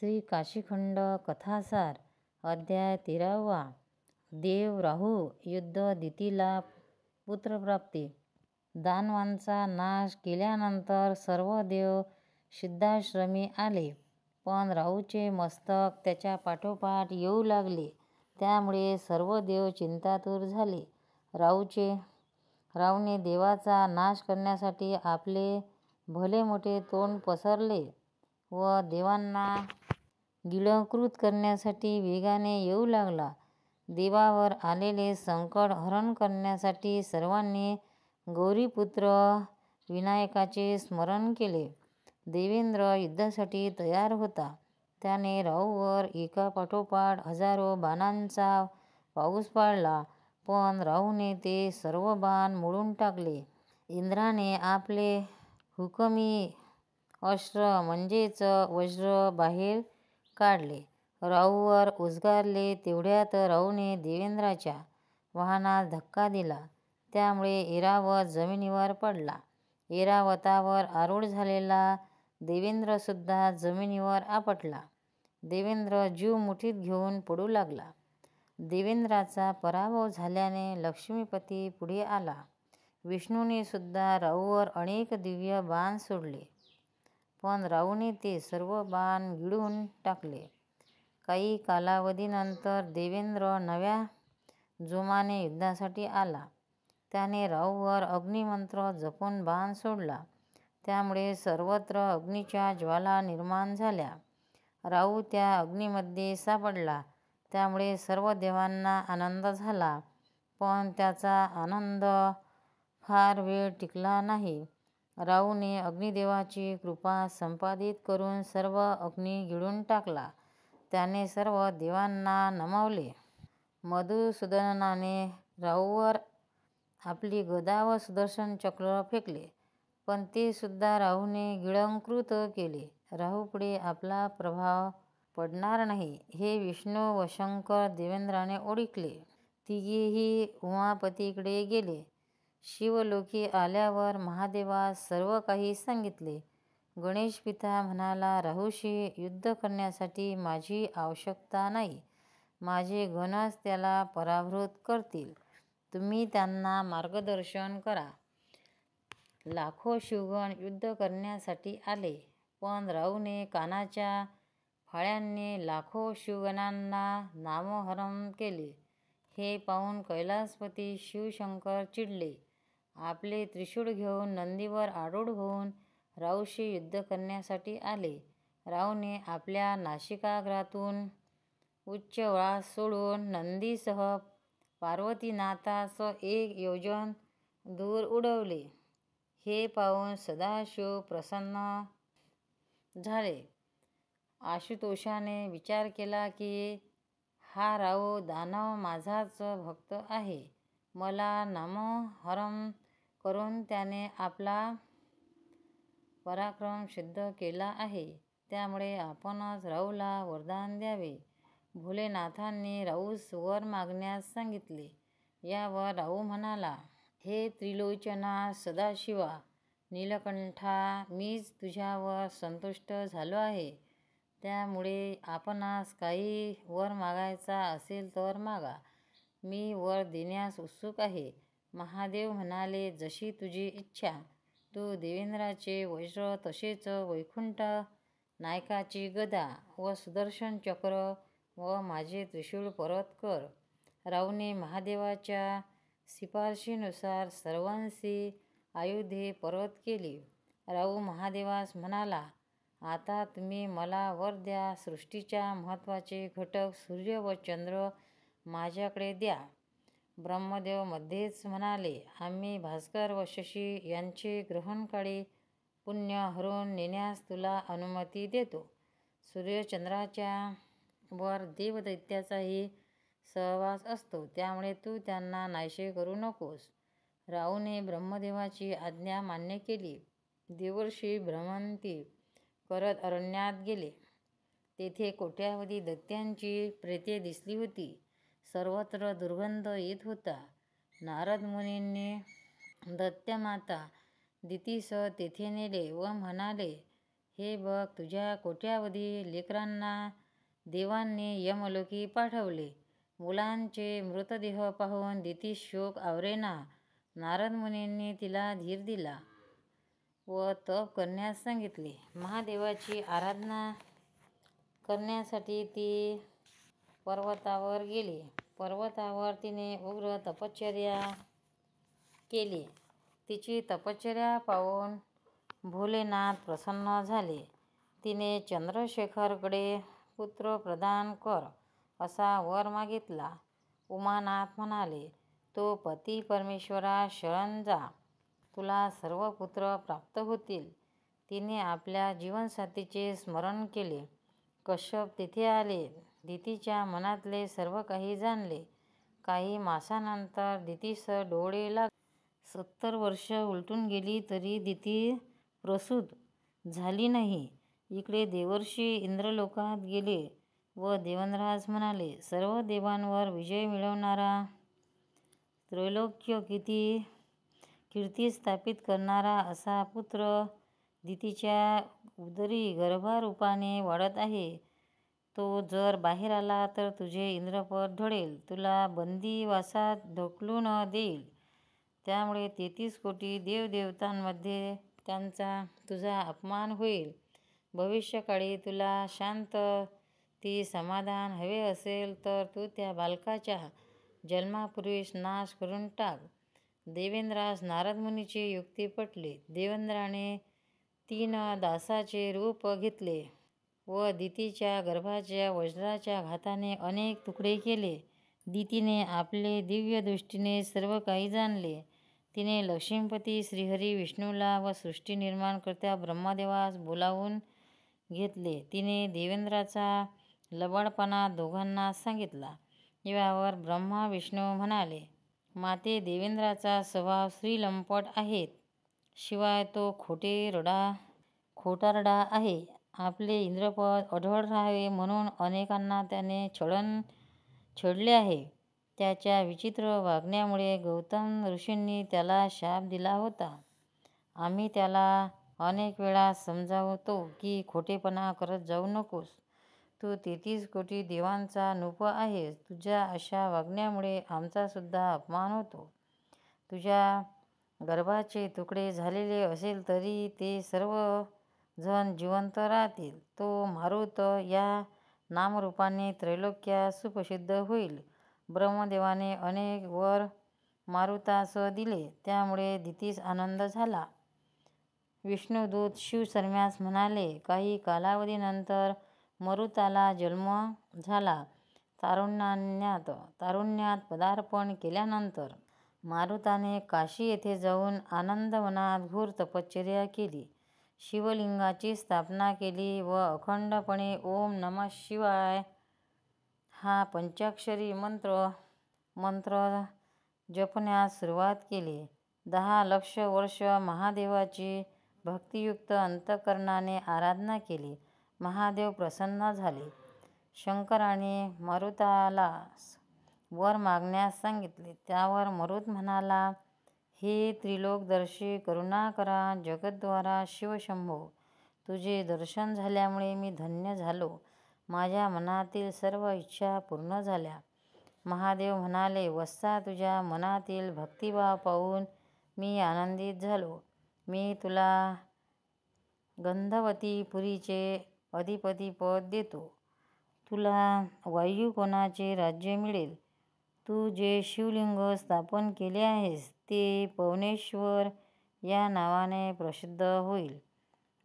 श्री काशीखंड कथासार अध्याय 13वा. देव राहू युद्ध दितीला पुत्रप्राप्ती. दानवांचा नाश केल्यानंतर सर्व देव सिद्धाश्रमी आले, पण राहूचे मस्तक त्याच्या पाठोपाठ येऊ लागले. त्यामुळे सर्व देव चिंतातूर झाले. राहूने देवाचा नाश करण्यासाठी आपले भले मोठे तोंड पसरले व देवांना गिळंकृत करण्यासाठी वेगाने येऊ लागला. देवावर आलेले संकट हरण करण्यासाठी सर्वांनी गौरीपुत्र विनायकाचे स्मरण केले. देवेंद्र युद्धासाठी तयार होता. त्याने राहूवर एकापाठोपाठ हजारो बाणांचा पाऊस पाडला, पण राहूने ते सर्व बाण मोडून टाकले. इंद्राने आपले हुकमी अस्त्र म्हणजेच वज्र बाहेर काढले. राहूवर उद्गारले. तेवढ्यात राहूने देवेंद्राच्या वाहनास धक्का दिला. त्यामुळे ऐरावत जमिनीवर पडला. ऐरावतावर आरूढ झालेला देवेंद्रसुद्धा जमिनीवर आपटला. देवेंद्र जीव मुठीत घेऊन पडू लागला. देवेंद्राचा पराभव झाल्याने लक्ष्मीपती पुढे आला. विष्णूने सुद्धा राहूवर अनेक दिव्य बाण सोडले, पण राहूने ते सर्व बाण गिळून टाकले. काही कालावधीनंतर देवेंद्र नव्या जोमाने युद्धासाठी आला. त्याने राहूवर अग्निमंत्र जपून बाण सोडला. त्यामुळे सर्वत्र अग्नीच्या ज्वाला निर्माण झाल्या. राहू त्या अग्नीमध्ये सापडला. त्यामुळे सर्व देवांना आनंद झाला, पण त्याचा आनंद फार वेळ टिकला नाही. राहूने अग्निदेवाची कृपा संपादित करून सर्व अग्नी गिळून टाकला. त्याने सर्व देवांना नमवले. मधुसूदनाने राहूवर आपली गदा व सुदर्शन चक्र फेकले, पण ते सुद्धा राहूने गिळंकृत केले. राहूपुढे आपला प्रभाव पडणार नाही हे विष्णू व शंकर देवेंद्राने ओळखले. तिघेही उमापतीकडे गेले. शिवलोकी आल्यावर महादेवास सर्व काही सांगितले. गणेशपिता म्हणाला, राहूशी युद्ध करण्यासाठी माझी आवश्यकता नाही. माझे गणच त्याला पराभूत करतील. तुम्ही त्यांना मार्गदर्शन करा. लाखो शिवगण युद्ध करण्यासाठी आले, पण राहूने कानाच्या फाळ्यांनी लाखो शिवगणांना नामोहरम केले. हे पाहून कैलासपती शिवशंकर चिडले. आपले त्रिशूळ घेऊन नंदीवर आरूढ होऊन राहूशी युद्ध करण्यासाठी आले. राहूने आपल्या नासिकाग्रातून उच्चश्वास सोडून नंदीसह पार्वतीनाथास 1 योजन दूर उडवले. हे पाहून सदाशिव प्रसन्न झाले. आशुतोषाने विचार केला की हा राहू दानव माझाच भक्त आहे. मला नामोहरम करून त्याने आपला पराक्रम सिद्ध केला आहे. त्यामुळे आपणच राहूला वरदान द्यावे. भोलेनाथांनी राहूस वर मागण्यास सांगितले. यावर राहू म्हणाला, हे त्रिलोचना सदाशिवा नीलकंठा, मीच तुझ्यावर संतुष्ट झालो आहे. त्यामुळे आपणास काही वर मागायचा असेल तर मागा. मी वर देण्यास उत्सुक आहे. महादेव म्हणाले, जशी तुझी इच्छा. तू देवेंद्राचे वज्र तसेच वैकुंठ नायकाची गदा व सुदर्शन चक्र व माझे त्रिशूळ परत कर. राहूने महादेवाच्या शिफारशीनुसार सर्वांशी आयुधे परत केली. राहू महादेवास म्हणाला, आता तुम्ही मला वर द्या. सृष्टीच्या महत्त्वाचे घटक सूर्य व चंद्र माझ्याकडे द्या. ब्रह्मदेव मध्येच म्हणाले, आम्ही भास्कर व शशी यांचे ग्रहणकाळी पुण्य हरून नेण्यास तुला अनुमती देतो. सूर्यचंद्राच्या वर देवदैत्याचाही सहवास असतो, त्यामुळे तू त्यांना नाहीसे करू नकोस. राहूने ब्रह्मदेवाची आज्ञा मान्य केली. देवर्षी भ्रमंती करत अरण्यात गेले. तेथे कोट्यावधी दैत्यांची प्रेते दिसली होती. सर्वत्र दुर्गंध येत होता. नारद मुनींनी दैत्यमाता दितीस तेथे नेले व म्हणाले, हे बघ, तुझ्या कोट्यावधी लेकरांना देवांनी यमलोकी पाठवले. मुलांचे मृतदेह पाहून दिती शोक आवरेना. नारद मुनींनी तिला धीर दिला व तप करण्यास सांगितले. महादेवाची आराधना करण्यासाठी ती पर्वतावर गेली. पर्वतावर तिने उग्र तपश्चर्या केली. तिची तपश्चर्या पाहून भोलेनाथ प्रसन्न झाले. तिने चंद्रशेखरकडे पुत्र प्रदान कर असा वर मागितला. उमानाथ म्हणाले, तो पती परमेश्वरा शरण जा, तुला सर्व पुत्र प्राप्त होतील. तिने आपल्या जीवनसाथीचे स्मरण केले. कश्यप तिथे आले. दितीच्या मनातले सर्व काही जाणले. काही मासानंतर दितीस डोळे लागले. 70 वर्ष उलटून गेली तरी दिती प्रसूत झाली नाही. इकडे देवर्षी इंद्रलोकात गेले व देवराज म्हणाले, सर्व देवांवर विजय मिळवणारा, त्रैलोक्य कीर्ती स्थापित करणारा असा पुत्र दितीच्या उदरी गर्भारूपाने वाढत आहे. तो जर बाहेर आला तर तुझे इंद्रपद ढळेल, तुला बंदिवासात ढकलून देईल. त्यामुळे 33 कोटी देवदेवतांमध्ये त्यांचा तुझा अपमान होईल. भविष्यकाळी तुला शांतती समाधान हवे असेल तर तू त्या बालकाच्या जन्मापूर्वीच नाश करून टाक. देवेंद्रास नारद मुनीची युक्ती पटली. देवेंद्राने 3 दासाचे रूप घेतले व दितीच्या गर्भाच्या वज्राच्या घाताने अनेक तुकडे केले. दितीने आपले दिव्य दृष्टीने सर्व काही जाणले. तिने लक्ष्मीपती श्रीहरी विष्णूला व सृष्टी निर्माणकर्त्या ब्रह्मदेवास बोलावून घेतले. तिने देवेंद्राचा लबाडपणा दोघांना सांगितला. यावर ब्रह्मा विष्णू म्हणाले, माते, देवेंद्राचा स्वभाव श्रीलंपट आहे. शिवाय तो खोटारडा आहे. आपले इंद्रपद अढळ राहावे म्हणून अनेकांना त्याने छळले आहे. त्याच्या विचित्र वागण्यामुळे गौतम ऋषींनी त्याला शाप दिला होता. आम्ही त्याला अनेक वेळा समजावतो की खोटेपणा करत जाऊ नकोस. तू 33 कोटी देवांचा नृप आहेस. तुझ्या अशा वागण्यामुळे आमचा सुद्धा अपमान होतो. तुझ्या गर्भाचे तुकडे झालेले असेल तरी ते सर्व जण जिवंत राहतील. तो मारुत या नामरूपाने त्रैलोक्यात सुप्रसिद्ध होईल. ब्रह्मदेवाने अनेक वर मारुतास दिले. त्यामुळे दितीस आनंद झाला. विष्णुदूत शिवशर्म्यास म्हणाले, काही कालावधीनंतर मरुताला जन्म झाला. तारुण्यात पदार्पण केल्यानंतर मारुताने काशी येथे जाऊन आनंदवनात घोर तपश्चर्या केली. शिवलिंगाची स्थापना केली व अखंडपणे ओम नमः शिवाय हा पंचाक्षरी मंत्र जपण्यास सुरुवात केली. 10 लाख वर्ष महादेवाची भक्तियुक्त अंतःकरणाने आराधना केली. महादेव प्रसन्न झाले. शंकराने मरुताला वर मागण्यास सांगितले. त्यावर मरुत म्हणाला, हे त्रिलोकदर्शी करुणाकरा जगद्वारा शिवशंभो, तुझे दर्शन झाल्यामुळे मी धन्य झालो. माझ्या मनातील सर्व इच्छा पूर्ण झाल्या. महादेव म्हणाले, वत्सा, तुझ्या मनातील भक्तिभाव पाहून मी आनंदित झालो. मी तुला गंधवतीपुरीचे अधिपतिपद देतो. तुला वायुकोणाचे राज्य मिळेल. तू जे शिवलिंग स्थापन केले आहेस ते पवनेश्वर या नावाने प्रसिद्ध होईल.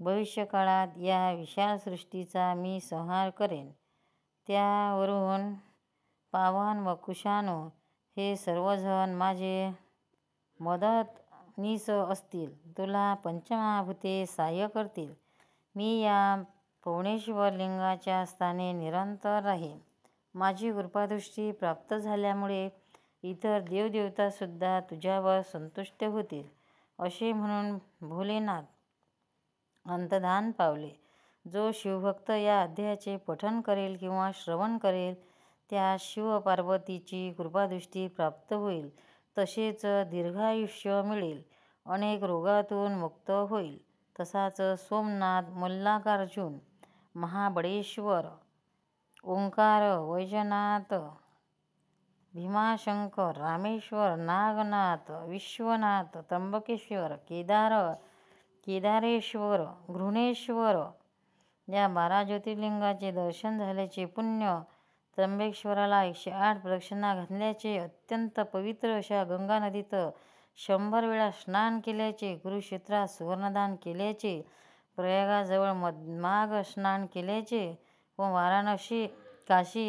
भविष्यकाळात या विशाल सृष्टीचा मी संहार करेन. त्यावरून पावन व कुशाणू हे सर्वजण माझे मदतनीस असतील. तुला पंचमहाभूते सहाय्य करतील. मी या पवनेश्वर लिंगाच्या स्थानी निरंतर राहीन. माझी कृपादृष्टी प्राप्त झाल्यामुळे इतर देवदेवतासुद्धा तुझ्यावर संतुष्ट होतील. असे म्हणून भोलेनाथ अंतर्धान पावले. जो शिवभक्त या अध्यायाचे पठण करेल किंवा श्रवण करेल त्यास शिवपार्वतीची कृपादृष्टी प्राप्त होईल. तसेच दीर्घायुष्य मिळेल. अनेक रोगातून मुक्त होईल. तसाच सोमनाथ, मल्लिकार्जुन, महाबळेश्वर, ओंकार, वैजनाथ, भीमाशंकर, रामेश्वर, नागनाथ, विश्वनाथ, त्र्यंबकेश्वर, केदारेश्वर, घृणेश्वर या 12 ज्योतिर्लिंगाचे दर्शन झाल्याचे पुण्य, त्र्यंबकेश्वराला 108 प्रदक्षिणा घातल्याचे, अत्यंत पवित्र अशा गंगा नदीत 100 वेळा स्नान केल्याचे, कुरुक्षेत्रात सुवर्णदान केल्याचे, प्रयागाजवळ मधमाग स्नान केल्याचे व वाराणसी काशी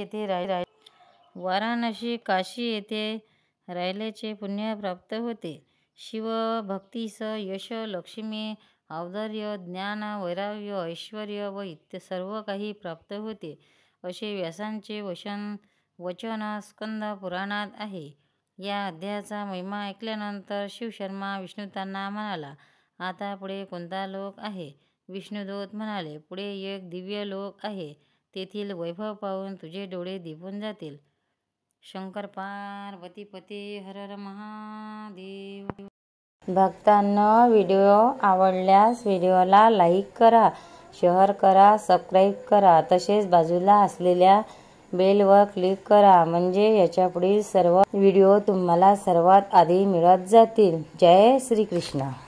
येथे राहिल्याचे पुण्य प्राप्त होते. शिवभक्तीस यश, लक्ष्मी, औदार्य, ज्ञान, वैराग्य, ऐश्वर्य व सर्व काही प्राप्त होते असे व्यासांचे वचन स्कंद पुराणात आहे. या अध्यायाचा महिमा ऐकल्यानंतर शिवशर्मा विष्णुतांना म्हणाला, आता पुढे कोणता लोक आहे? विष्णुदूत म्हणाले, पुढे एक दिव्य लोक आहे, तेथील वैभव पाहून तुझे डोळे दिपून जातील. शंकर पार्वती पते हर हर महादेव. भक्तांनो, व्हिडिओ आवडल्यास व्हिडिओला लाईक करा, शेअर करा, सबस्क्राईब करा. तसेच बाजूला असलेल्या बेलवर क्लिक करा, म्हणजे याच्या पुढील सर्व व्हिडिओ तुम्हाला सर्वात आधी मिळत जातील. जय श्री कृष्ण.